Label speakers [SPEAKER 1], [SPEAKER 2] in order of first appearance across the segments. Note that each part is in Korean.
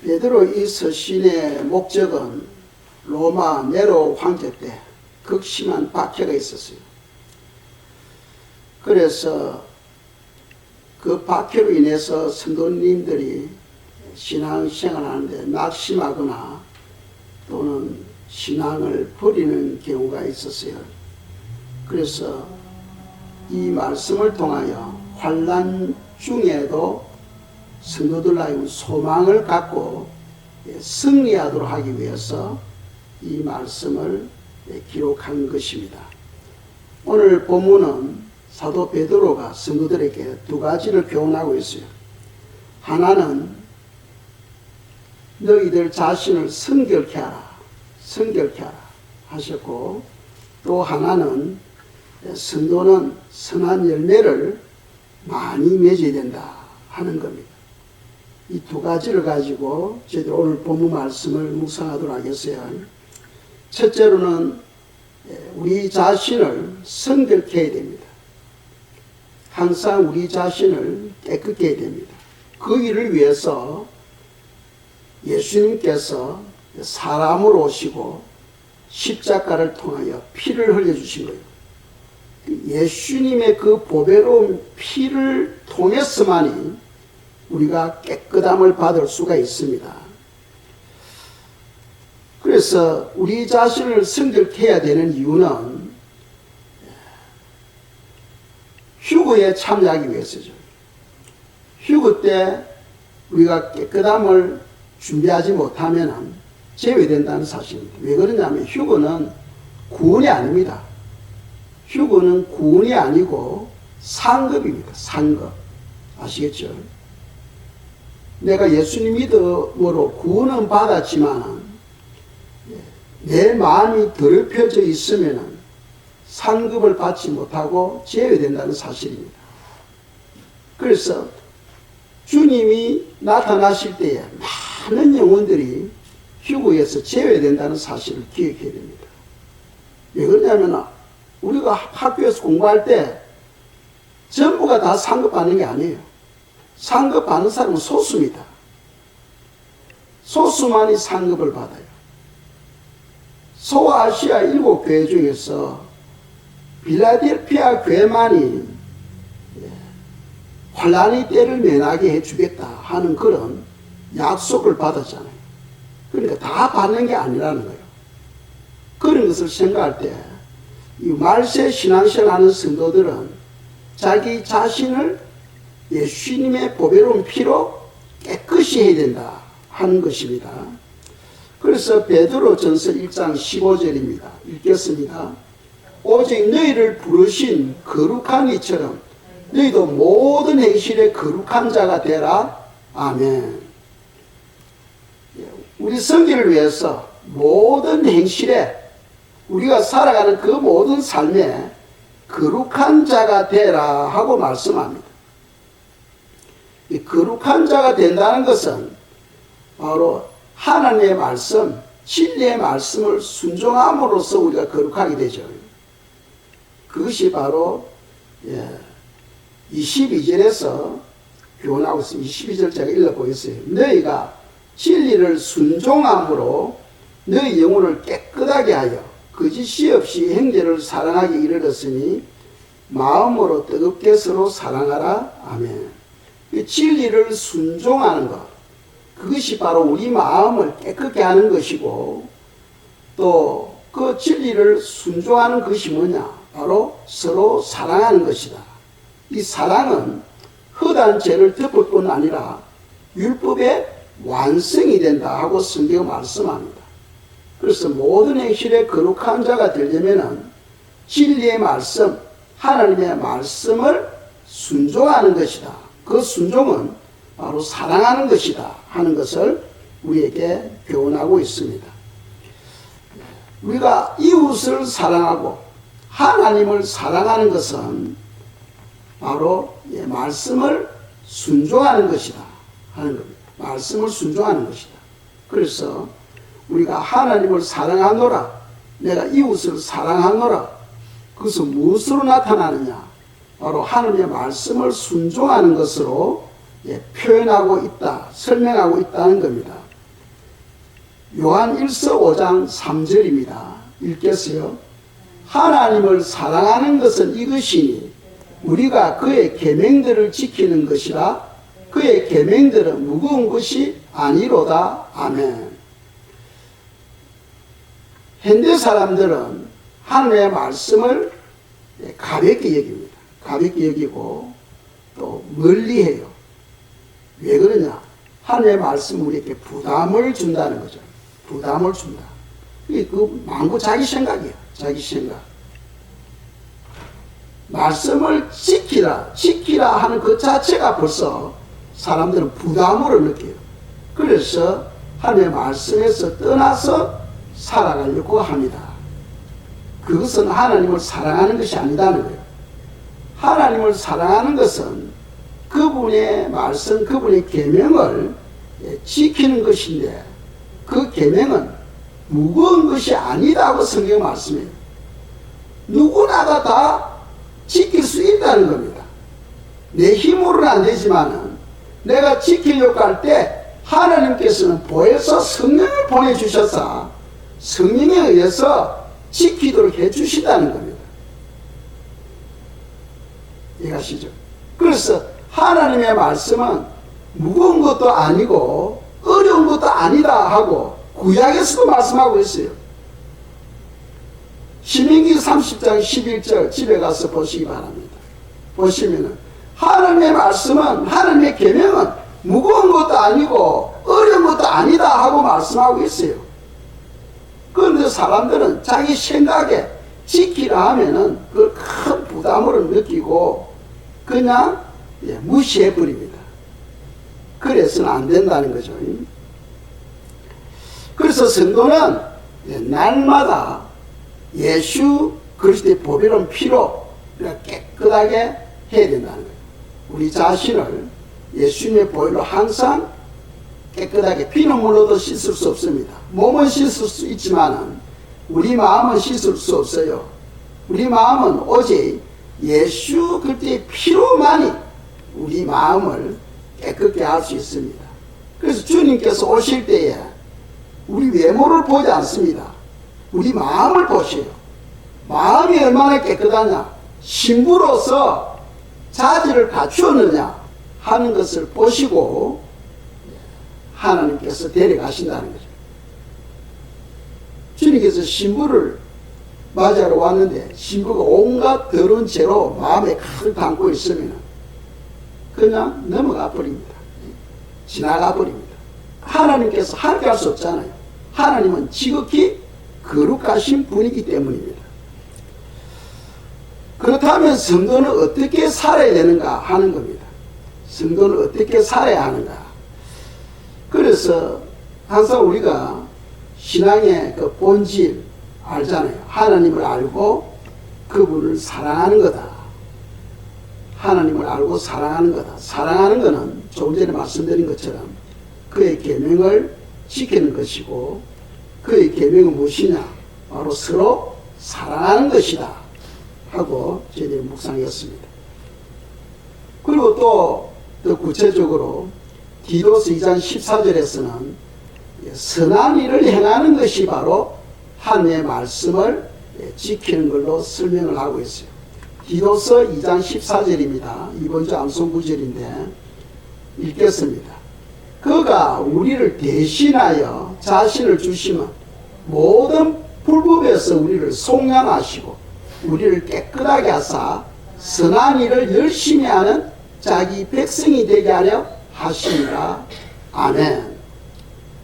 [SPEAKER 1] 베드로 이 서신의 목적은 로마 네로 황제 때 극심한 박해가 있었어요. 그래서 그 박해로 인해서 성도님들이 신앙생활을 하는데 낙심하거나 또는 신앙을 버리는 경우가 있었어요. 그래서 이 말씀을 통하여 환난 중에도 성도들 하여금 소망을 갖고 승리하도록 하기 위해서 이 말씀을 기록한 것입니다. 오늘 본문은 사도 베드로가 성도들에게 두 가지를 교훈하고 있어요. 하나는 너희들 자신을 성결케 하라, 성결케 하라 하셨고, 또 하나는 성도는 선한 열매를 많이 맺어야 된다 하는 겁니다. 이 두 가지를 가지고 저희들 오늘 본문 말씀을 묵상하도록 하겠어요. 첫째로는 우리 자신을 성결케 해야 됩니다. 항상 우리 자신을 깨끗게 해야 됩니다. 그 일을 위해서 예수님께서 사람으로 오시고 십자가를 통하여 피를 흘려주신 거예요. 예수님의 그 보배로운 피를 통해서만이 우리가 깨끗함을 받을 수가 있습니다. 그래서 우리 자신을 성결케 해야 되는 이유는 휴거에 참여하기 위해서죠. 휴거 때 우리가 깨끗함을 준비하지 못하면 제외된다는 사실입니다. 왜 그러냐면 휴거는 구원이 아닙니다. 휴거는 구원이 아니고 상급입니다. 상급. 아시겠죠? 내가 예수님 믿음으로 구원은 받았지만 내 마음이 더럽혀져 있으면 상급을 받지 못하고 제외된다는 사실입니다. 그래서 주님이 나타나실 때에 많은 영혼들이 휴거에서 제외된다는 사실을 기억해야 됩니다. 왜 그러냐면 우리가 학교에서 공부할 때 전부가 다 상급받는 게 아니에요. 상급받는 사람은 소수입니다. 소수만이 상급을 받아요. 소아시아 7교회 중에서 빌라델피아 교회만이 환란의 때를 면하게 해주겠다 하는 그런 약속을 받았잖아요. 그러니까 다 받는 게 아니라는 거예요. 그런 것을 생각할 때 이 말세 신앙생활 하는 성도들은 자기 자신을 예수님의 보배로운 피로 깨끗이 해야 된다 하는 것입니다. 그래서 베드로전서 1장 15절입니다. 읽겠습니다. 오직 너희를 부르신 거룩한 이처럼 너희도 모든 행실에 거룩한 자가 되라. 아멘. 우리 성결을 위해서 모든 행실에 우리가 살아가는 그 모든 삶에 거룩한 자가 되라 하고 말씀합니다. 이 거룩한 자가 된다는 것은 바로 하나님의 말씀, 진리의 말씀을 순종함으로써 우리가 거룩하게 되죠. 그것이 바로 22절에서 교훈하고 있습니다. 22절 제가 읽어보겠어요. 너희가 진리를 순종함으로 너희 영혼을 깨끗하게 하여 거짓이 없이 형제를 사랑하기 이르렀으니 마음으로 뜨겁게 서로 사랑하라. 아멘. 진리를 순종하는 것, 그것이 바로 우리 마음을 깨끗게 하는 것이고, 또 그 진리를 순종하는 것이 뭐냐? 바로 서로 사랑하는 것이다. 이 사랑은 허다한 죄를 덮을 뿐 아니라 율법의 완성이 된다 하고 성경은 말씀합니다. 그래서 모든 행실에 거룩한 자가 되려면 진리의 말씀, 하나님의 말씀을 순종하는 것이다. 그 순종은 바로 사랑하는 것이다 하는 것을 우리에게 교훈하고 있습니다. 우리가 이웃을 사랑하고 하나님을 사랑하는 것은 바로 말씀을 순종하는 것이다 하는 겁니다. 말씀을 순종하는 것이다. 그래서 우리가 하나님을 사랑하노라, 내가 이웃을 사랑하노라, 그것은 무엇으로 나타나느냐? 바로 하나님의 말씀을 순종하는 것으로 표현하고 있다, 설명하고 있다는 겁니다. 요한 1서 5장 3절입니다. 읽겠어요. 하나님을 사랑하는 것은 이것이니 우리가 그의 계명들을 지키는 것이라. 그의 계명들은 무거운 것이 아니로다. 아멘. 현대 사람들은 하나님의 말씀을 가볍게 여깁니다. 가볍게 여기고 또 멀리해요. 왜 그러냐? 하나님의 말씀은 우리에게 부담을 준다는 거죠. 부담을 준다. 그 망고 자기 생각이에요. 자기 생각. 말씀을 지키라 하는 그 자체가 벌써 사람들은 부담으로 느껴요. 그래서 하나님의 말씀에서 떠나서 살아가려고 합니다. 그것은 하나님을 사랑하는 것이 아니다는 거예요. 하나님을 사랑하는 것은 그분의 말씀, 그분의 계명을 지키는 것인데 그 계명은 무거운 것이 아니다고 성경 말씀해요. 누구나가 다 지킬 수 있다는 겁니다. 내 힘으로는 안 되지만은 내가 지키려고 할 때 하나님께서는 보혜사 성령을 보내주셔서 성령에 의해서 지키도록 해주신다는 겁니다. 이해가시죠? 그래서 하나님의 말씀은 무거운 것도 아니고 어려운 것도 아니다 하고 구약에서도 말씀하고 있어요. 신명기 30장 11절 집에 가서 보시기 바랍니다. 보시면은 하나님의 말씀은, 하나님의 계명은 무거운 것도 아니고 어려운 것도 아니다 하고 말씀하고 있어요. 그런데 사람들은 자기 생각에 지키라 하면은 그 큰 부담으로 느끼고 그냥 무시해버립니다. 그래서는 안 된다는 거죠. 그래서 성도는 날마다 예수 그리스도의 보배로운 피로 깨끗하게 해야 된다는 거예요. 우리 자신을 예수님의 보혈로 항상 깨끗하게 피눈물로도 씻을 수 없습니다. 몸은 씻을 수 있지만 우리 마음은 씻을 수 없어요. 우리 마음은 오직 예수 그리스도의 피로만이 우리 마음을 깨끗게 할 수 있습니다. 그래서 주님께서 오실 때에 우리 외모를 보지 않습니다. 우리 마음을 보세요. 마음이 얼마나 깨끗하냐, 신부로서 자질을 갖추었느냐 하는 것을 보시고 하나님께서 데려가신다는 거죠. 주님께서 신부를 맞이하러 왔는데 신부가 온갖 더러운 죄로 마음에 가득 담고 있으면 그냥 넘어가 버립니다. 지나가 버립니다. 하나님께서 함께 할 수 없잖아요. 하나님은 지극히 거룩하신 분이기 때문입니다. 그렇다면 성도는 어떻게 살아야 되는가 하는 겁니다. 성도는 어떻게 살아야 하는가. 그래서 항상 우리가 신앙의 그 본질 알잖아요. 하나님을 알고 그분을 사랑하는 거다. 하나님을 알고 사랑하는 거다. 사랑하는 것은 조금 전에 말씀드린 것처럼 그의 계명을 지키는 것이고 그의 계명은 무엇이냐? 바로 서로 사랑하는 것이다 하고 저희들이 묵상했습니다. 그리고 또 더 구체적으로 디도서 2장 14절에서는 선한 일을 행하는 것이 바로 하나님의 말씀을 지키는 걸로 설명을 하고 있어요. 디도서 2장 14절입니다. 이번 주 암송 구절인데 읽겠습니다. 그가 우리를 대신하여 자신을 주시면 모든 불법에서 우리를 속량하시고 우리를 깨끗하게 하사 선한 일을 열심히 하는 자기 백성이 되게 하려 하시니라. 아멘.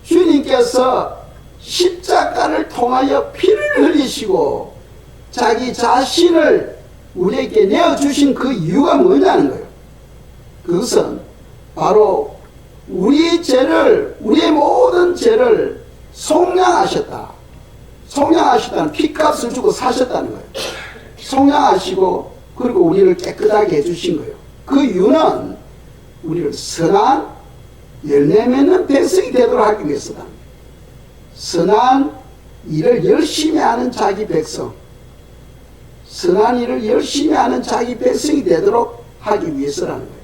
[SPEAKER 1] 주님께서 십자가를 통하여 피를 흘리시고 자기 자신을 우리에게 내어주신 그 이유가 뭐냐는 거예요. 그것은 바로 우리의 죄를, 우리의 모든 죄를 속량하셨다. 속량하셨다는 피값을 주고 사셨다는 거예요. 속량하시고 그리고 우리를 깨끗하게 해주신 거예요. 그 이유는 우리를 선한 열매 맺는 백성이 되도록 하기 위해서다. 선한 일을 열심히 하는 자기 백성, 선한 일을 열심히 하는 자기 백성이 되도록 하기 위해서라는 거예요.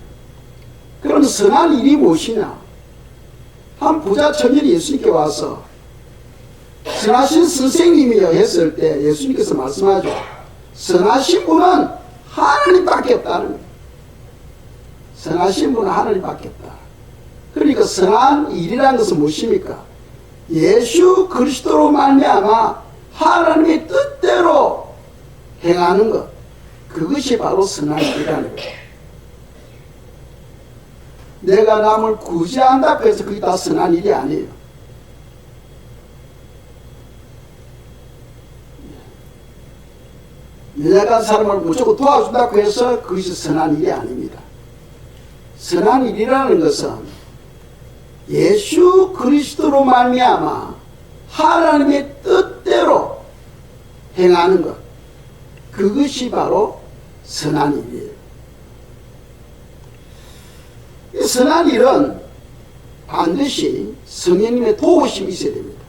[SPEAKER 1] 그럼 선한 일이 무엇이냐? 한 부자 청년이 예수님께 와서 선하신 선생님이여 했을 때 예수님께서 말씀하죠. 선하신 분은 하나님밖에 없다는 거예요. 선하신 분은 하나님밖에 없다. 그러니까 선한 일이라는 것은 무엇입니까? 예수 그리스도로 말미암아 하나님의 뜻대로 행하는 것, 그것이 바로 선한 일이라는 거예요. 내가 남을 구제한다고 해서 그게 다 선한 일이 아니에요. 연약한 사람을 무조건 도와준다고 해서 그것이 선한 일이 아닙니다. 선한 일이라는 것은 예수 그리스도로 말미암아 하나님의 뜻대로 행하는 것, 그것이 바로 선한 일이에요. 이 선한 일은 반드시 성령님의 도우심이 있어야 됩니다.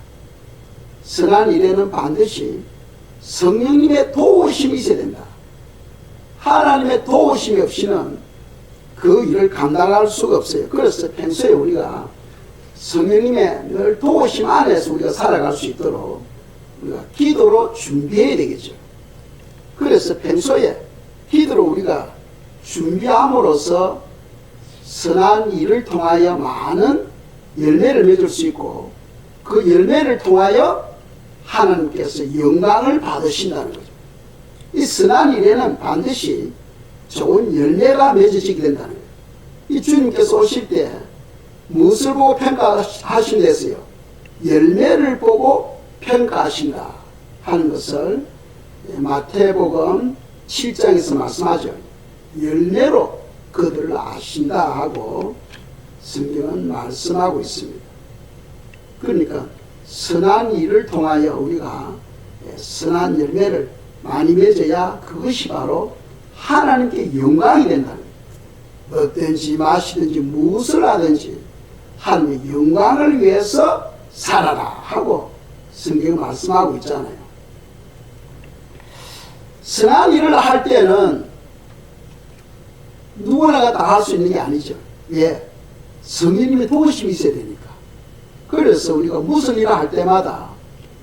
[SPEAKER 1] 선한 일에는 반드시 성령님의 도우심이 있어야 된다. 하나님의 도우심이 없이는 그 일을 감당할 수가 없어요. 그래서 평소에 우리가 성령님의 늘 도우심 안에서 우리가 살아갈 수 있도록 우리가 기도로 준비해야 되겠죠. 그래서 평소에 기도로 우리가 준비함으로써 선한 일을 통하여 많은 열매를 맺을 수 있고, 그 열매를 통하여 하나님께서 영광을 받으신다는 거죠. 이 선한 일에는 반드시 좋은 열매가 맺어지게 된다는 거예요. 이 주님께서 오실 때 무엇을 보고 평가하신댔어요? 열매를 보고 평가하신다 하는 것을 마태복음 7장에서 말씀하죠. 열매로 그들을 아신다 하고 성경은 말씀하고 있습니다. 그러니까 선한 일을 통하여 우리가 선한 열매를 많이 맺어야 그것이 바로 하나님께 영광이 된다는 거예요. 먹든지 마시든지 무엇을 하든지 하나님의 영광을 위해서 살아라 하고 성경은 말씀하고 있잖아요. 선한 일을 할 때는 누구나가 다 할 수 있는 게 아니죠. 왜? 성령님의 도우심이 있어야 되니까. 그래서 우리가 무슨 일을 할 때마다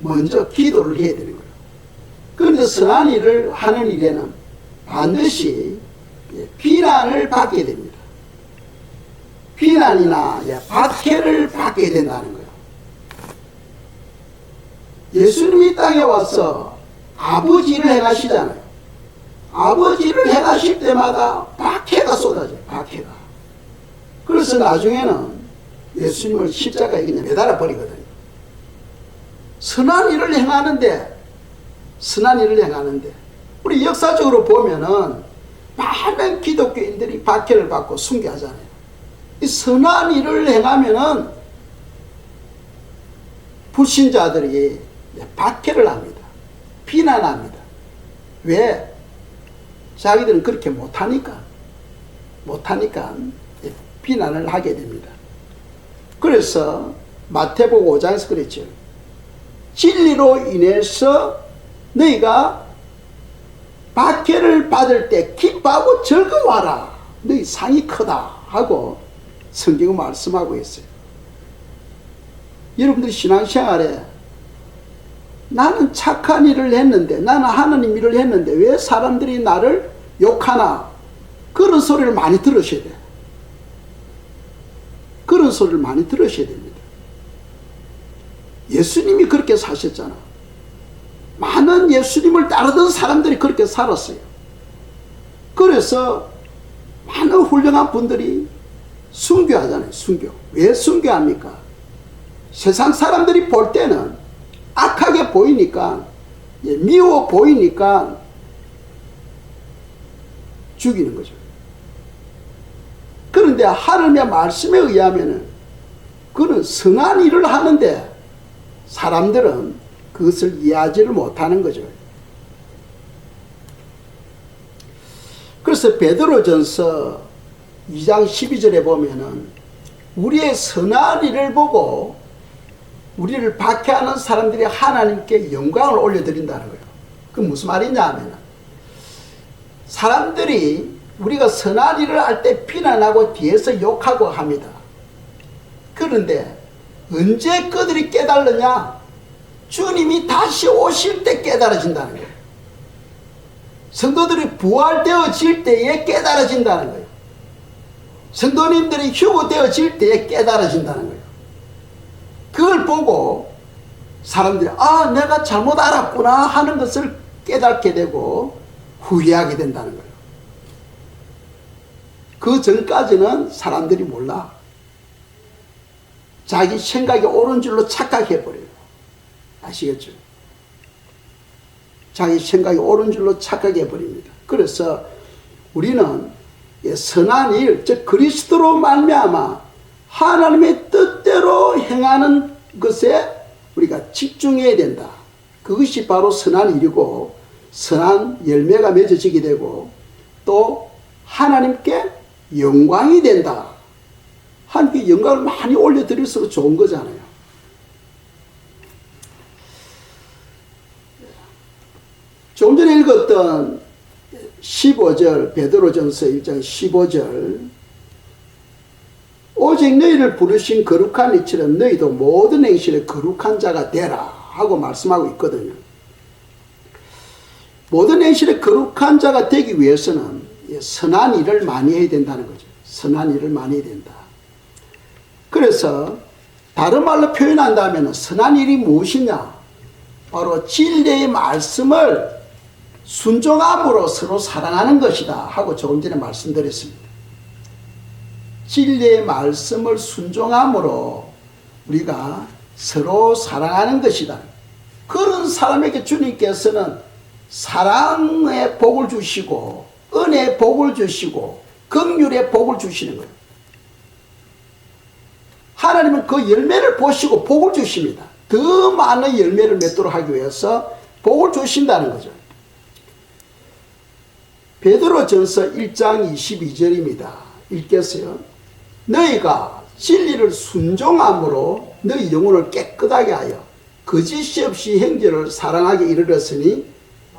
[SPEAKER 1] 먼저 기도를 해야 되는 거예요. 그런데 선한 일을 하는 일에는 반드시 비난을 받게 됩니다. 비난이나 박해를 받게 된다는 거예요. 예수님이 땅에 와서 아버지를 행하시잖아요. 아버지를 행하실 때마다 박해가 쏟아져요. 박해가. 그래서 나중에는 예수님을 십자가에 그냥 매달아 버리거든요. 선한 일을 행하는데 우리 역사적으로 보면은 많은 기독교인들이 박해를 받고 순교하잖아요. 이 선한 일을 행하면은 불신자들이 박해를 합니다. 비난합니다. 왜? 자기들은 그렇게 못하니까 비난을 하게 됩니다. 그래서 마태복음 5장에서 그랬죠. 진리로 인해서 너희가 박해를 받을 때 기뻐하고 즐거워하라. 너희 상이 크다 하고 성경은 말씀하고 있어요. 여러분들이 신앙생활에 나는 착한 일을 했는데, 나는 하나님 일을 했는데 왜 사람들이 나를 욕하나? 그런 소리를 많이 들으셔야 돼요. 그런 소리를 많이 들으셔야 됩니다. 예수님이 그렇게 사셨잖아. 많은 예수님을 따르던 사람들이 그렇게 살았어요. 그래서 많은 훌륭한 분들이 순교하잖아요. 순교. 왜 순교합니까? 세상 사람들이 볼 때는 악하게 보이니까, 미워 보이니까 죽이는 거죠. 그런데 하나님의 말씀에 의하면은 그는 선한 일을 하는데 사람들은 그것을 이해하지를 못하는 거죠. 그래서 베드로전서 2장 12절에 보면은 우리의 선한 일을 보고 우리를 박해하는 사람들이 하나님께 영광을 올려드린다는 거예요. 그건 무슨 말이냐 하면, 사람들이 우리가 선한 일을 할 때 비난하고 뒤에서 욕하고 합니다. 그런데 언제 그들이 깨달느냐? 주님이 다시 오실 때 깨달아진다는 거예요. 성도들이 부활되어질 때에 깨달아진다는 거예요. 성도님들이 휴거되어질 때에 깨달아진다는 거예요. 그걸 보고 사람들이 아, 내가 잘못 알았구나 하는 것을 깨닫게 되고 후회하게 된다는 거예요. 그 전까지는 사람들이 몰라. 자기 생각이 옳은 줄로 착각해버려요. 아시겠죠? 자기 생각이 옳은 줄로 착각해버립니다. 그래서 우리는 선한 일, 즉 그리스도로 말미암아 하나님의 뜻대로 행하는 것에 우리가 집중해야 된다. 그것이 바로 선한 일이고 선한 열매가 맺어지게 되고 또 하나님께 영광이 된다. 하나님께 영광을 많이 올려드릴수록 좋은 거잖아요. 조금 전에 읽었던 15절 베드로전서 1장 15절 오직 너희를 부르신 거룩한 이처럼 너희도 모든 행실에 거룩한 자가 되라 하고 말씀하고 있거든요. 모든 행실에 거룩한 자가 되기 위해서는 선한 일을 많이 해야 된다는 거죠. 선한 일을 많이 해야 된다. 그래서 다른 말로 표현한다면 선한 일이 무엇이냐? 바로 진리의 말씀을 순종함으로 서로 사랑하는 것이다 하고 조금 전에 말씀드렸습니다. 진리의 말씀을 순종함으로 우리가 서로 사랑하는 것이다. 그런 사람에게 주님께서는 사랑의 복을 주시고 은혜의 복을 주시고 긍휼의 복을 주시는 거예요. 하나님은 그 열매를 보시고 복을 주십니다. 더 많은 열매를 맺도록 하기 위해서 복을 주신다는 거죠. 베드로전서 1장 22절입니다. 읽겠어요. 너희가 진리를 순종함으로 너희 영혼을 깨끗하게 하여 거짓이 없이 형제를 사랑하게 이르렀으니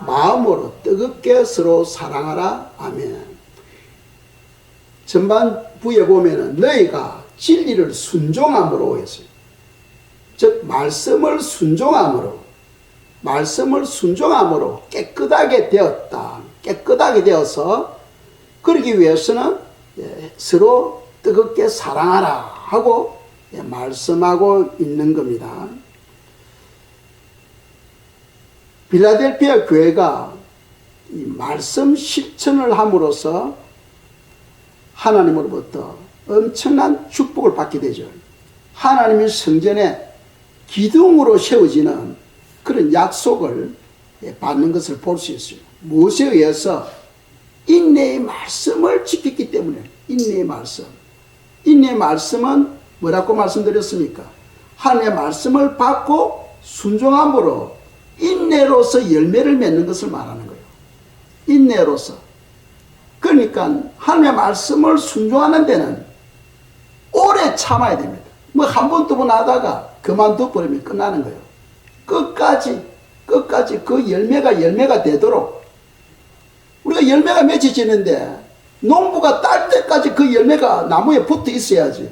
[SPEAKER 1] 마음으로 뜨겁게 서로 사랑하라. 아멘. 전반부에 보면은 너희가 진리를 순종함으로 했어요. 즉 말씀을 순종함으로 깨끗하게 되었다. 깨끗하게 되어서 그러기 위해서는 서로 뜨겁게 사랑하라 하고 말씀하고 있는 겁니다. 필라델피아 교회가 이 말씀 실천을 함으로써 하나님으로부터 엄청난 축복을 받게 되죠. 하나님의 성전에 기둥으로 세워지는 그런 약속을 받는 것을 볼 수 있어요. 무엇에 의해서? 인내의 말씀을 지켰기 때문에. 인내의 말씀. 인내의 말씀은 뭐라고 말씀드렸습니까? 하나님의 말씀을 받고 순종함으로 인내로서 열매를 맺는 것을 말하는 거예요. 인내로서. 그러니까 하나님의 말씀을 순종하는 데는 오래 참아야 됩니다. 뭐 한 번, 두 번 하다가 그만둬 버리면 끝나는 거예요. 끝까지 그 열매가 되도록 우리가 열매가 맺어지는데 농부가 딸 때까지 그 열매가 나무에 붙어 있어야지.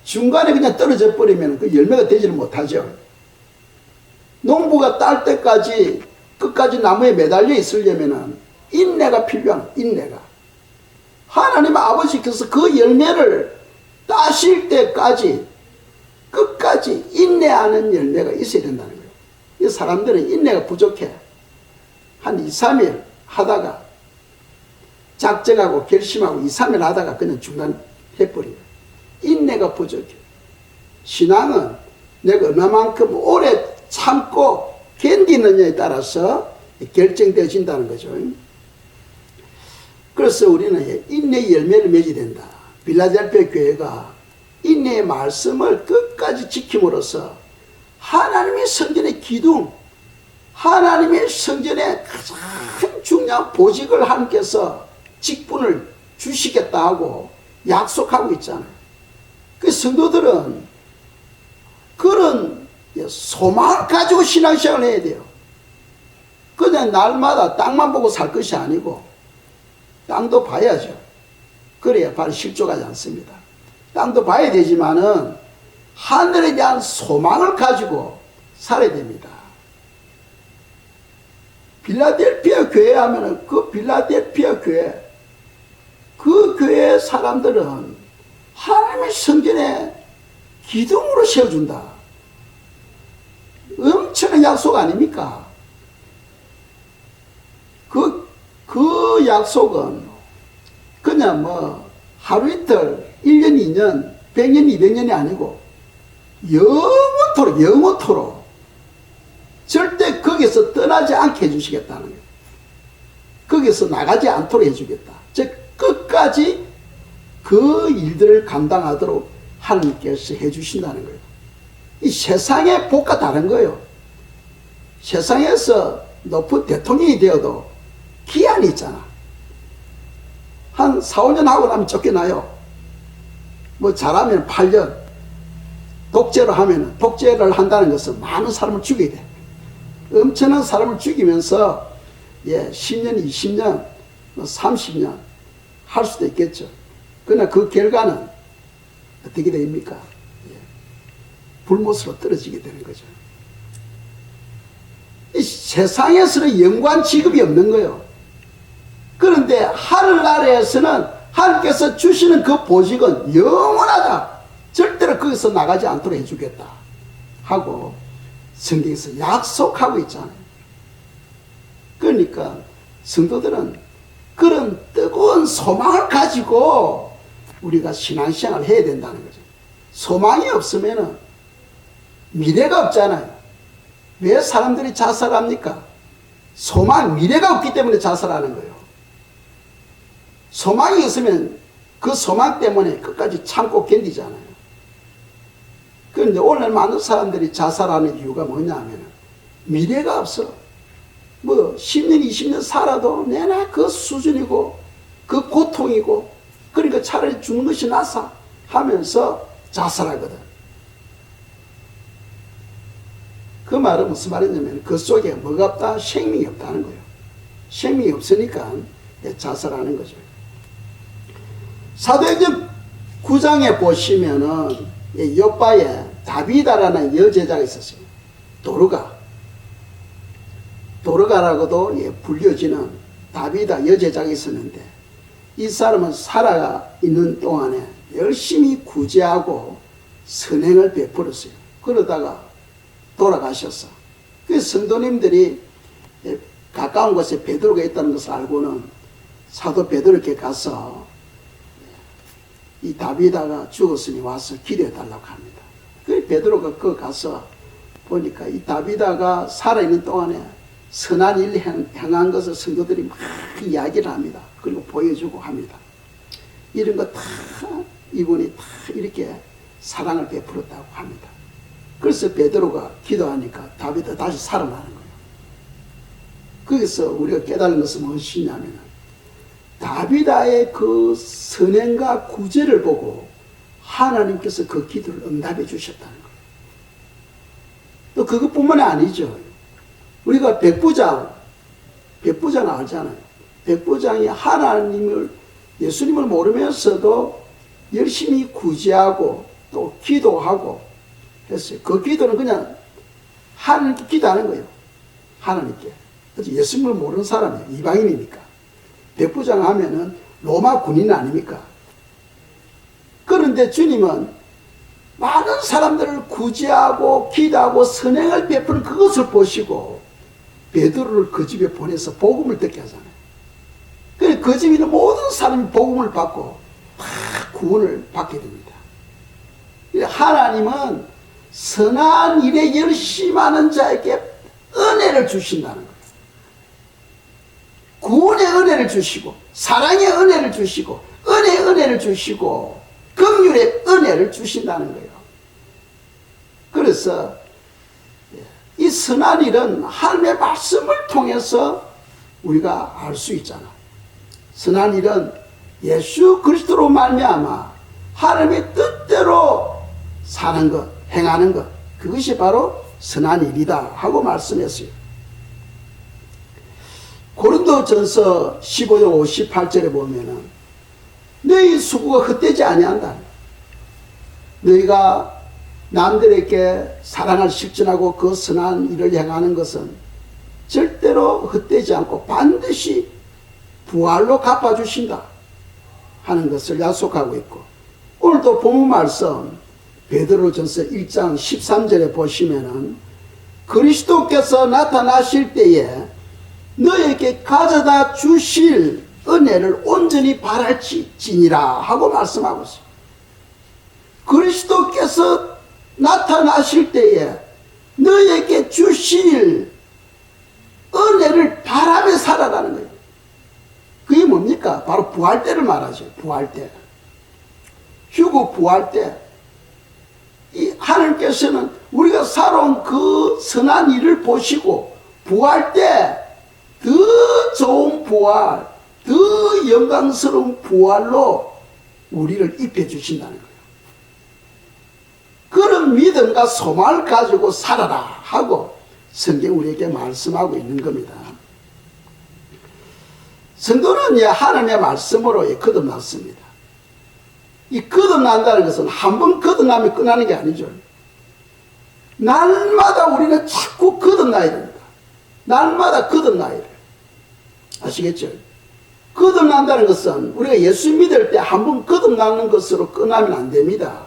[SPEAKER 1] 중간에 그냥 떨어져 버리면 그 열매가 되지를 못하죠. 농부가 딸 때까지 끝까지 나무에 매달려 있으려면 인내가 필요한 인내가. 하나님 아버지께서 그 열매를 따실 때까지 끝까지 인내하는 열매가 있어야 된다는 거예요. 이 사람들은 인내가 부족해. 한 2, 3일 하다가 작정하고 결심하고 2, 3일 하다가 그냥 중단해버려요. 인내가 부족해. 신앙은 내가 얼마만큼 오래 참고 견디느냐에 따라서 결정되어진다는 거죠. 그래서 우리는 인내의 열매를 맺어야 된다. 필라델피아 교회가 인내의 말씀을 끝까지 지킴으로써 하나님의 성전의 기둥, 하나님의 성전의 가장 중요한 보직을 하나님께서 직분을 주시겠다 하고 약속하고 있잖아요. 그 성도들은 그런 소망을 가지고 신앙생활을 해야 돼요. 그냥 날마다 땅만 보고 살 것이 아니고 땅도 봐야죠. 그래야 바로 실족하지 않습니다. 땅도 봐야 되지만은 하늘에 대한 소망을 가지고 살아야 됩니다. 필라델피아 교회 하면은 그 필라델피아 교회, 그 교회 사람들은 하나님의 성전에 기둥으로 세워준다. 엄청난 약속 아닙니까? 그 약속은 그냥 뭐 하루 이틀, 1년, 2년, 100년, 200년이 아니고 영원토록 절대 거기서 떠나지 않게 해주시겠다는 거예요. 거기서 나가지 않도록 해주겠다. 즉 끝까지 그 일들을 감당하도록 하나님께서 해주신다는 거예요. 이 세상의 복과 다른 거예요. 세상에서 높은 대통령이 되어도 기한이 있잖아. 한 4, 5년 하고 나면 쫓겨나요. 뭐 잘하면 8년, 독재를 한다는 것은 많은 사람을 죽여야 돼. 엄청난 사람을 죽이면서 10년, 20년, 30년 할 수도 있겠죠. 그러나 그 결과는 어떻게 됩니까? 불못으로 떨어지게 되는 거죠. 이 세상에서는 영관 취급이 없는 거예요. 그런데 하늘나라에서는 하나님께서 주시는 그 보직은 영원하다. 절대로 거기서 나가지 않도록 해주겠다 하고 성경에서 약속하고 있잖아요. 그러니까 성도들은 그런 뜨거운 소망을 가지고 우리가 신앙생활을 해야 된다는 거죠. 소망이 없으면 미래가 없잖아요. 왜 사람들이 자살합니까? 미래가 없기 때문에 자살하는 거예요. 소망이 있으면 그 소망 때문에 끝까지 참고 견디잖아요. 그런데 오늘 많은 사람들이 자살하는 이유가 뭐냐면 미래가 없어. 뭐 10년, 20년 살아도 내나 그 수준이고 그 고통이고 그러니까 차라리 죽는 것이 낫사 하면서 자살하거든. 그 말은 무슨 말이냐면 그 속에 뭐가 없다? 생명이 없다는 거예요. 생명이 없으니까 자살하는 거죠. 사도행전 9장에 보시면은 요바에 다비다라는 여제자가 있었어요. 도르가라고도 불려지는 다비다 여제자가 있었는데 이 사람은 살아 있는 동안에 열심히 구제하고 선행을 베풀었어요. 그러다가 돌아가셨어. 그래서 성도님들이 가까운 곳에 베드로가 있다는 것을 알고는 사도 베드로께 가서 이 다비다가 죽었으니 와서 기도해 달라고 합니다. 그래서 베드로가 그 가서 보니까 이 다비다가 살아있는 동안에 선한 일을 행한 것을 성도들이 막 이야기를 합니다. 그리고 보여주고 합니다. 이런 거 다 이분이 다 이렇게 사랑을 베풀었다고 합니다. 그래서 베드로가 기도하니까 다비다 다시 살아나는 거예요. 거기서 우리가 깨달은 것은 무엇이냐면 다비다의 그 선행과 구제를 보고 하나님께서 그 기도를 응답해 주셨다는 거예요. 또 그것뿐만이 아니죠. 우리가 백부장 알잖아요. 백부장이 예수님을 모르면서도 열심히 구제하고 또 기도하고 했어요. 그 기도는 그냥 하나님께 기도하는 거예요. 하나님께. 예수님을 모르는 사람이에요. 이방인이니까. 백부장 하면은 로마 군인 아닙니까? 그런데 주님은 많은 사람들을 구제하고 기도하고 선행을 베푸는 그것을 보시고 베드로를 그 집에 보내서 복음을 듣게 하잖아요. 그래서 그 집에 있는 모든 사람이 복음을 받고 다 구원을 받게 됩니다. 하나님은 선한 일에 열심하는 자에게 은혜를 주신다는 거예요. 구원의 은혜를 주시고 사랑의 은혜를 주시고 은혜의 은혜를 주시고 긍휼의 은혜를 주신다는 거예요. 그래서 이 선한 일은 하나님의 말씀을 통해서 우리가 알 수 있잖아. 선한 일은 예수 그리스도로 말미암아 하나님의 뜻대로 사는 것, 행하는 것, 그것이 바로 선한 일이다 하고 말씀했어요. 고린도전서 15장 58절에 보면은 너희 수고가 헛되지 아니한다. 너희가 남들에게 사랑을 실천하고 그 선한 일을 행하는 것은 절대로 헛되지 않고 반드시 부활로 갚아주신다 하는 것을 약속하고 있고, 오늘도 본문 말씀 베드로전서 1장 13절에 보시면은 그리스도께서 나타나실 때에 너에게 가져다 주실 은혜를 온전히 바랄지니라 하고 말씀하고 있어요. 그리스도께서 나타나실 때에 너에게 주실 은혜를 바라며 살아가는 거예요. 그게 뭡니까? 바로 부활 때를 말하죠. 부활 때. 휴거 부활 때. 이 하나님께서는 우리가 살아온 그 선한 일을 보시고 부활 때 더 좋은 부활, 더 영광스러운 부활로 우리를 입혀주신다는 거예요. 그런 믿음과 소망을 가지고 살아라 하고 성경 우리에게 말씀하고 있는 겁니다. 성도는 하나님의 말씀으로 거듭났습니다. 이 거듭난다는 것은 한 번 거듭나면 끝나는 게 아니죠. 날마다 우리는 자꾸 거듭나야 됩니다. 날마다 거듭나야 돼요. 아시겠죠? 거듭난다는 것은 우리가 예수 믿을 때 한 번 거듭나는 것으로 끝나면 안 됩니다.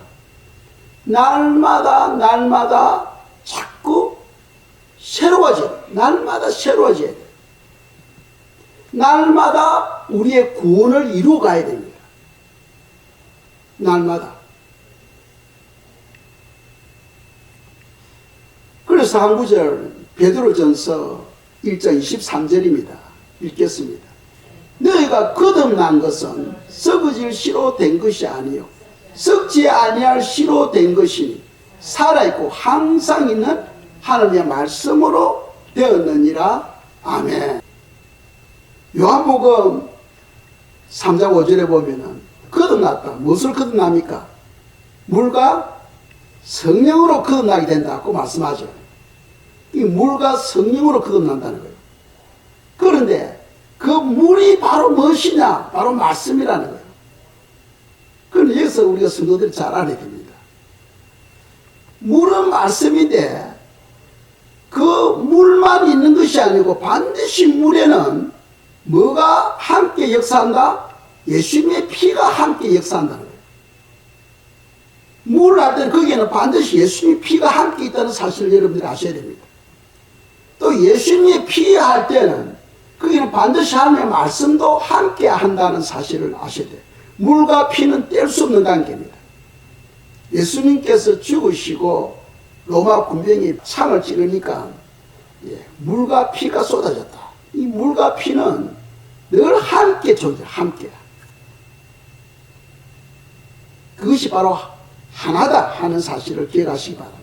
[SPEAKER 1] 날마다 자꾸 새로워져야 돼요. 날마다 새로워져야 돼요. 날마다 우리의 구원을 이루어가야 됩니다. 날마다. 그래서 한 구절 베드로전서 1장 23절입니다. 읽겠습니다. 너희가 거듭난 것은 썩어질 씨로 된 것이 아니요 썩지 아니할 씨로 된 것이니 살아있고 항상 있는 하나님의 말씀으로 되었느니라. 아멘. 요한복음 3장 5절에 보면은 거듭났다. 무엇을 거듭납니까? 물과 성령으로 거듭나게 된다고 말씀하죠. 이 물과 성령으로 거듭난다는 거예요. 그런데 그 물이 바로 무엇이냐? 바로 말씀이라는 거예요. 그런데 여기서 우리가 성도들이 잘 알아야 됩니다. 물은 말씀인데 그 물만 있는 것이 아니고 반드시 물에는 뭐가 함께 역사한다? 예수님의 피가 함께 역사한다는 거예요. 물을 할 때는 거기에는 반드시 예수님의 피가 함께 있다는 사실을 여러분들이 아셔야 됩니다. 또 예수님의 피 할 때는 거기는 반드시 하나님의 말씀도 함께 한다는 사실을 아셔야 돼요. 물과 피는 뗄 수 없는 관계입니다. 예수님께서 죽으시고 로마 군병이 창을 찌르니까 물과 피가 쏟아졌다. 이 물과 피는 늘 함께 존재해요. 함께. 그것이 바로 하나다 하는 사실을 기억하시기 바랍니다.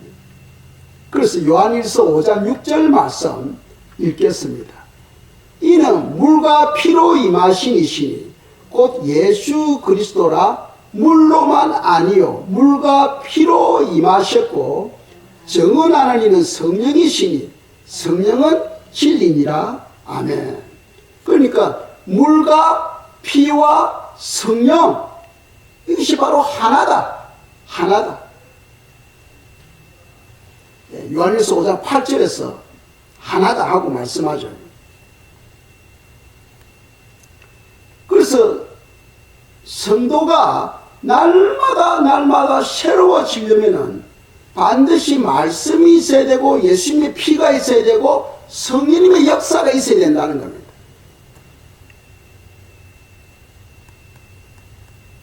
[SPEAKER 1] 그래서 요한일서 5장 6절 말씀 읽겠습니다. 이는 물과 피로 임하신 이시니 곧 예수 그리스도라. 물로만 아니요 물과 피로 임하셨고 정언하는 이는 성령이시니 성령은 진리니라. 아멘. 그러니까 물과 피와 성령, 이것이 바로 하나다. 하나다. 요한일서 5장 8절에서 하나다 하고 말씀하죠. 그래서 성도가 날마다 새로워지려면은 반드시 말씀이 있어야 되고 예수님의 피가 있어야 되고 성령님의 역사가 있어야 된다는 겁니다.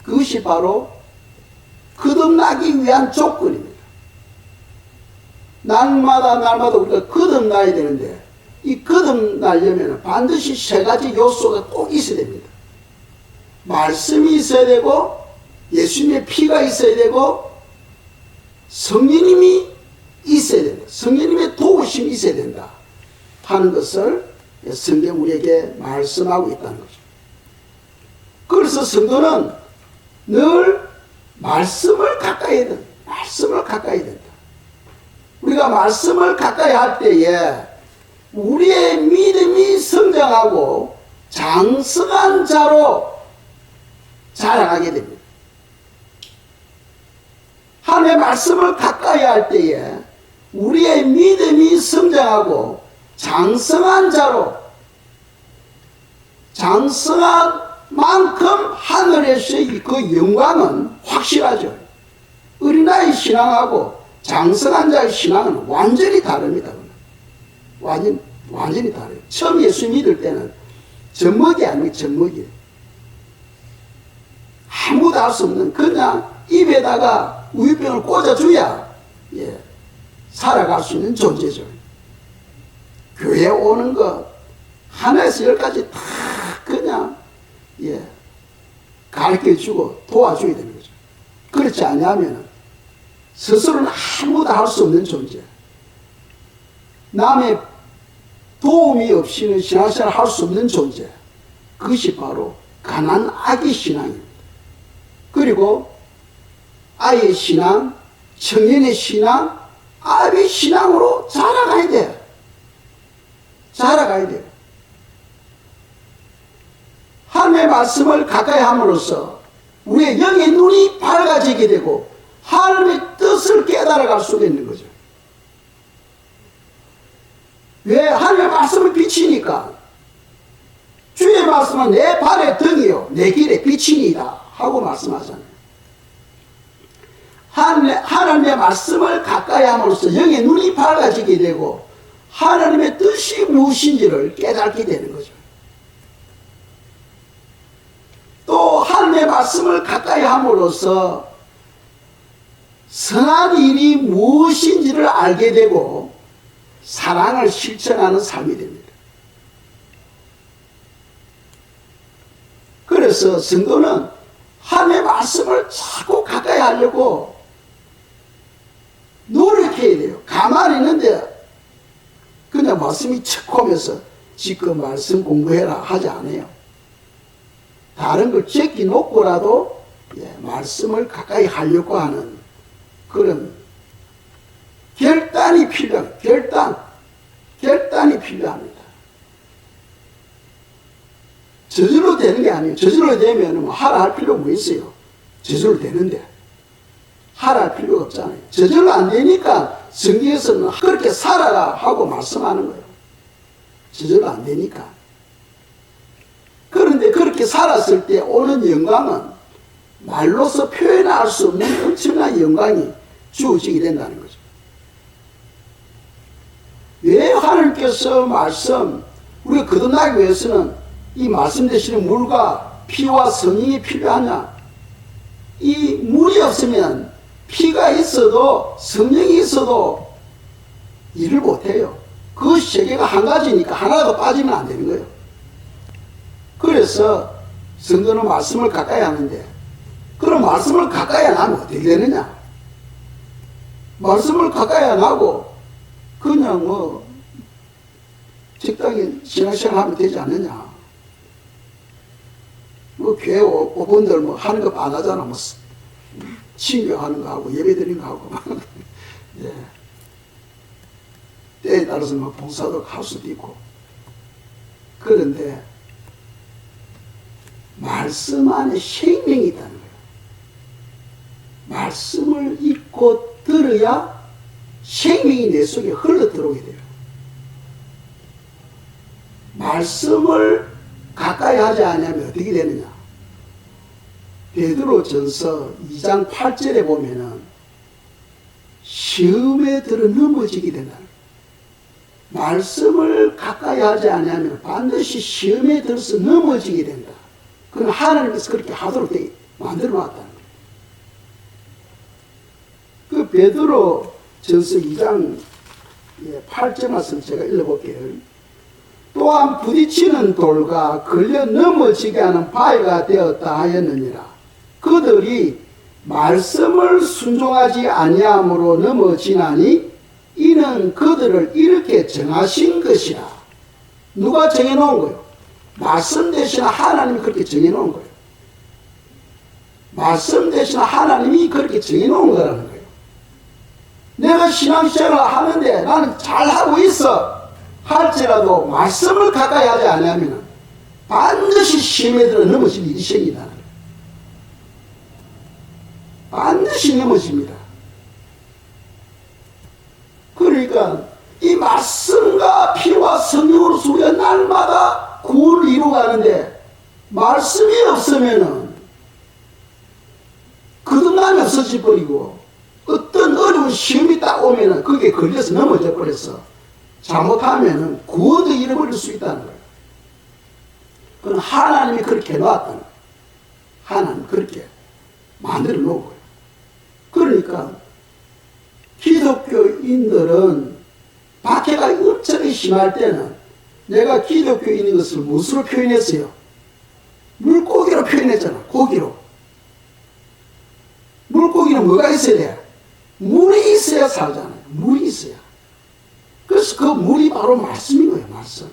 [SPEAKER 1] 그것이 바로 거듭나기 위한 조건입니다. 날마다 우리가 거듭나야 되는데 이 거듭나려면 반드시 세 가지 요소가 꼭 있어야 됩니다. 말씀이 있어야 되고 예수님의 피가 있어야 되고 성령님이 있어야 된다. 성령님의 도우심이 있어야 된다 하는 것을 성경 우리에게 말씀하고 있다는 거죠. 그래서 성도는 늘 말씀을 가까이 해야 된다. 말씀을 가까이 해야 된다. 우리가 말씀을 가까이 할 때에 우리의 믿음이 성장하고 장성한 자로 자라가게 됩니다. 하나님의 말씀을 가까이 할 때에 우리의 믿음이 성장하고 장성한 자로, 장성한 만큼 하늘에서의 그 영광은 확실하죠. 어린아이 신앙하고 장성한 자의 신앙은 완전히 다릅니다. 완전히 다르요. 처음 예수 믿을 때는 젖먹이 아니에요. 젖먹이. 아무도 할 수 없는, 그냥 입에다가 우유병을 꽂아줘야 살아갈 수 있는 존재죠. 교회 오는 것 하나에서 열까지 다 그냥 가르쳐주고 도와줘야 되는 거죠. 그렇지 않으면 스스로는 아무도 할 수 없는 존재, 남의 도움이 없이는 신앙생활을 할 수 없는 존재, 그것이 바로 가난 아기 신앙입니다. 그리고 아이의 신앙, 청년의 신앙, 아비 신앙으로 자라가야 돼요. 자라가야 돼요. 하나님의 말씀을 가까이 함으로써 우리의 영의 눈이 밝아지게 되고 하나님의 뜻을 깨달아갈 수가 있는 거죠. 왜? 하나님의 말씀을 비치니까. 주의 말씀은 내 발의 등이요 내 길의 빛이니이다 하고 말씀하잖아요. 하나님의 말씀을 가까이 함으로써 영의 눈이 밝아지게 되고 하나님의 뜻이 무엇인지를 깨닫게 되는 거죠. 또 하나님의 말씀을 가까이 함으로써 선한 일이 무엇인지를 알게 되고 사랑을 실천하는 삶이 됩니다. 그래서 성도는 하나님의 말씀을 자꾸 가까이 하려고 노력해야 돼요. 가만히 있는데 그냥 말씀이 척 오면서 지금 말씀 공부해라 하지 않아요. 다른 걸 제끼 놓고라도 말씀을 가까이 하려고 하는 그런 결단이 필요합니다. 결단이 필요합니다. 저절로 되는 게 아니에요. 저절로 되면 하라 할 필요가 뭐 있어요. 저절로 되는데 하라 할 필요가 없잖아요. 저절로 안 되니까 성경에서는 그렇게 살아라 하고 말씀하는 거예요. 저절로 안 되니까. 그런데 그렇게 살았을 때 오는 영광은 말로서 표현할 수 없는 엄청난 영광이 주어지게 된다는 거죠. 왜 하나님께서 우리가 거듭나기 위해서는 이 말씀 되시는 물과 피와 성령이 필요하냐? 이 물이 없으면 피가 있어도 성령이 있어도 일을 못해요. 그 세계가 한 가지니까 하나라도 빠지면 안 되는 거예요. 그래서 성도는 말씀을 가까이 하는데, 그럼 말씀을 가까이 안 하면 어떻게 되느냐? 말씀을 가까이 안 하고 그냥 적당히 신앙생활 하면 되지 않느냐? 교회 오분들 하는 거 안 하잖아. 친교하는 거 하고 예배 드리는 거 하고 때에 따라서 봉사도 할 수도 있고. 그런데 말씀 안에 생명이 있다는 거예요. 말씀을 읽고 들어야 생명이 내 속에 흘러 들어오게 돼요. 말씀을 가까이 하지 않으면 어떻게 되느냐? 베드로전서 2장 8절에 보면은 시험에 들어 넘어지게 된다. 말씀을 가까이 하지 않으면 반드시 시험에 들어서 넘어지게 된다. 그건 하나님께서 그렇게 하도록 만들어 놨다는 거예요. 그 베드로전서 2장 8절 말씀 제가 읽어볼게요. 또한 부딪히는 돌과 걸려 넘어지게 하는 바위가 되었다 하였느니라. 그들이 말씀을 순종하지 아니함으로 넘어지나니 이는 그들을 이렇게 정하신 것이라. 누가 정해놓은 거예요? 말씀 대신 하나님이 그렇게 정해놓은 거예요. 말씀 대신 하나님이 그렇게 정해놓은 거라는 거예요. 내가 신앙생활을 하는데 나는 잘하고 있어 할지라도 말씀을 가까이 하지 않으면 반드시 시험에 들어 넘어질 일이 생긴다는 거예요. 반드시 넘어집니다. 그러니까 이 말씀과 피와 성령으로서 우리가 날마다 구원을 이루어가는데 말씀이 없으면은 거듭남이 없어져 버리고 어떤 어려운 시험이 딱 오면은 거기에 걸려서 넘어져 버려서 잘못하면은 구원도 잃어버릴 수 있다는 거예요. 그건 하나님이 그렇게 해놨다는 거예요. 하나님 그렇게 만들어 놓은 거예요. 그러니까 기독교인들은 박해가 엄청나게 심할 때는 내가 기독교인인 것을 무엇으로 표현했어요? 물고기로 표현했잖아. 고기로. 물고기는 뭐가 있어야 돼? 물이 있어야 살잖아요. 물이 있어야. 그래서 그 물이 바로 말씀인 거예요. 말씀.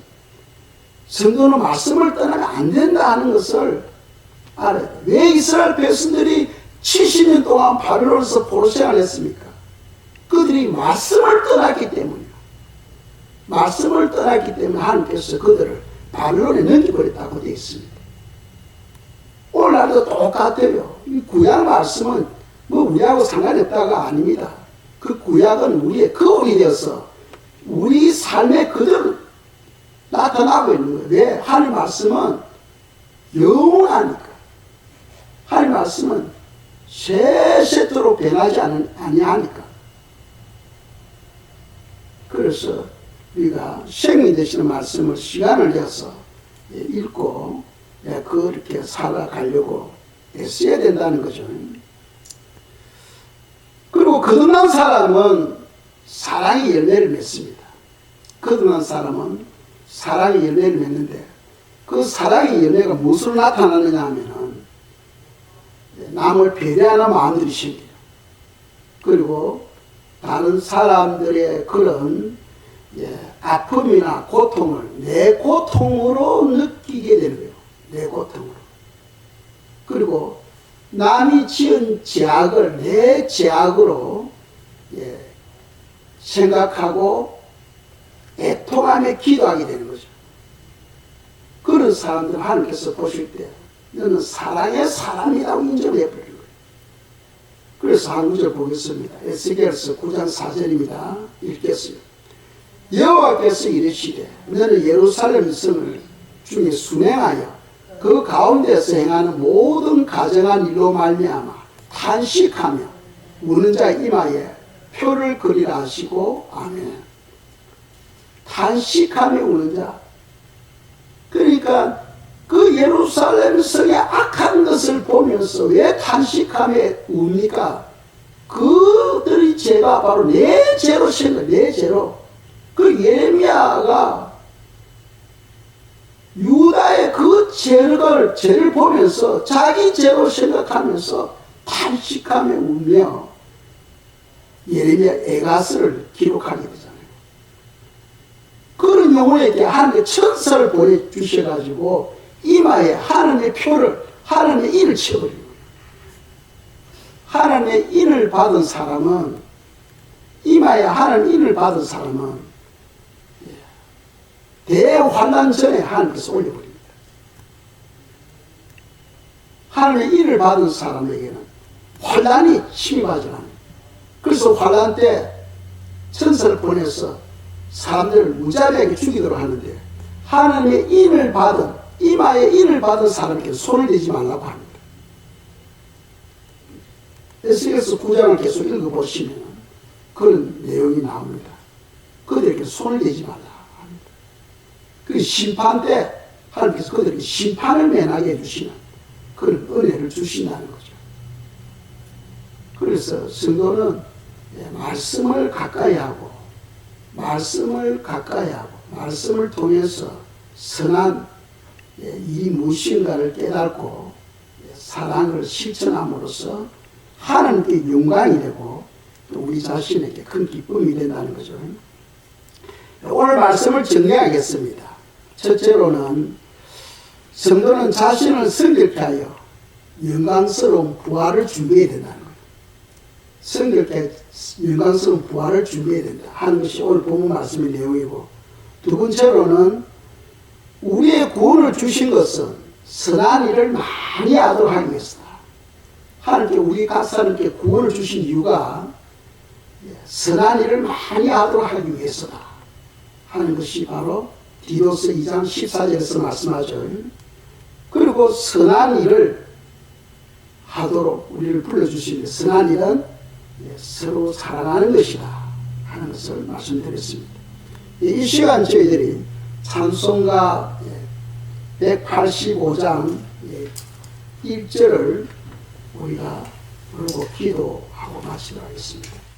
[SPEAKER 1] 성도는 말씀을 떠나면 안 된다 하는 것을 알아야 돼. 왜 이스라엘 백성들이 70년 동안 바벨론에서 포로생활을 했습니까? 그들이 말씀을 떠났기 때문이에요. 말씀을 떠났기 때문에 하나님께서 그들을 바벨론에 넘겨버렸다고 되어 있습니다. 오늘날도 똑같아요. 이 구약 말씀은 뭐 우리하고 상관이 없다가 아닙니다. 그 구약은 우리의 거울이 되어서 우리 삶에 그대로 나타나고 있는 거예요. 왜? 하나님 말씀은 영원하니까. 하나님 말씀은 세세토록 변하지 아니하니까. 그래서 우리가 생명 되시는 말씀을 시간을 내서 읽고 그렇게 살아가려고 애써야 된다는 거죠. 그리고 거듭난 사람은 사랑의 열매를 맺습니다. 거듭난 사람은 사랑의 열매를 맺는데 그 사랑의 열매가 무엇으로 나타나느냐 하면은 남을 배려하는 마음들이 생겨요. 그리고 다른 사람들의 그런 아픔이나 고통을 내 고통으로 느끼게 되는 거예요. 내 고통으로. 그리고 남이 지은 죄악을 내 죄악으로 생각하고 애통하며 기도하게 되는 거죠. 그런 사람들 하나님께서 보실 때 너는 사랑의 사람이라고 인정해 버리는 거예요. 그래서 한 구절 보겠습니다. 에스겔서 9장 4절입니다. 읽겠어요. 여호와께서 이르시되 너는 예루살렘 성을 중에 순행하여 그 가운데서 행하는 모든 가정한 일로 말미암아 탄식하며 우는 자 이마에 표를 그리라 하시고 아멘. 탄식하며 우는 자. 그러니까 그 예루살렘 성의 악한 것을 보면서 왜 탄식하며 웁니까? 그들의 죄가 바로 내 죄로 생겨. 내 죄로. 그 예레미야가 유다의 그 죄를 보면서 자기 죄로 생각하면서 탄식하며 울며 예레미야 에가스를 기록하게 되잖아요. 그런 영혼에게 하나님의 천사를 보내주셔가지고 이마에 하나님의 표를, 하나님의 인을 채워버리는 거예요. 하나님의 인을 받은 사람은, 이마에 하나님의 인을 받은 사람은 대환난 전에 하나님께서 올려버립니다. 하나님의 인을 받은 사람에게는 환난이 침입하지 않아요. 그래서 환난 때 천사를 보내서 사람들을 무자비하게 죽이도록 하는데 하나님의 인을 받은, 이마에 인을 받은 사람에게 손을 대지 말라고 합니다. 에스겔서 9장을 계속 읽어보시면 그런 내용이 나옵니다. 그들에게 손을 대지 말라 합니다. 그 심판 때 하나님께서 그들에게 심판을 면하게 해주시는 그런 은혜를 주신다는 거죠. 그래서 성도는 말씀을 가까이 하고 말씀을 통해서 선한 이 무엇인가를 깨닫고 사랑을 실천함으로써 하나님께 영광이 되고 또 우리 자신에게 큰 기쁨이 된다는 거죠. 오늘 말씀을 정리하겠습니다. 첫째로는 성도는 자신을 성결케 하여 영광스러운 부활을 준비해야 된다는 거예요. 성결케 영광스러운 부활을 준비해야 된다 하는 것이 오늘 본문 말씀의 내용이고, 두 번째로는 우리의 구원을 주신 것은 선한 일을 많이 하도록 하기 위해서다. 하나님께 우리 각 사람께 구원을 주신 이유가 선한 일을 많이 하도록 하기 위해서다 하는 것이 바로 디도서 2장 14절에서 말씀하죠. 그리고 선한 일을 하도록 우리를 불러주십니다. 선한 일은 서로 사랑하는 것이다 하는 것을 말씀드렸습니다. 이 시간 저희들이 찬송가 185장 1절을 우리가 부르고 기도하고 마치도록 하겠습니다.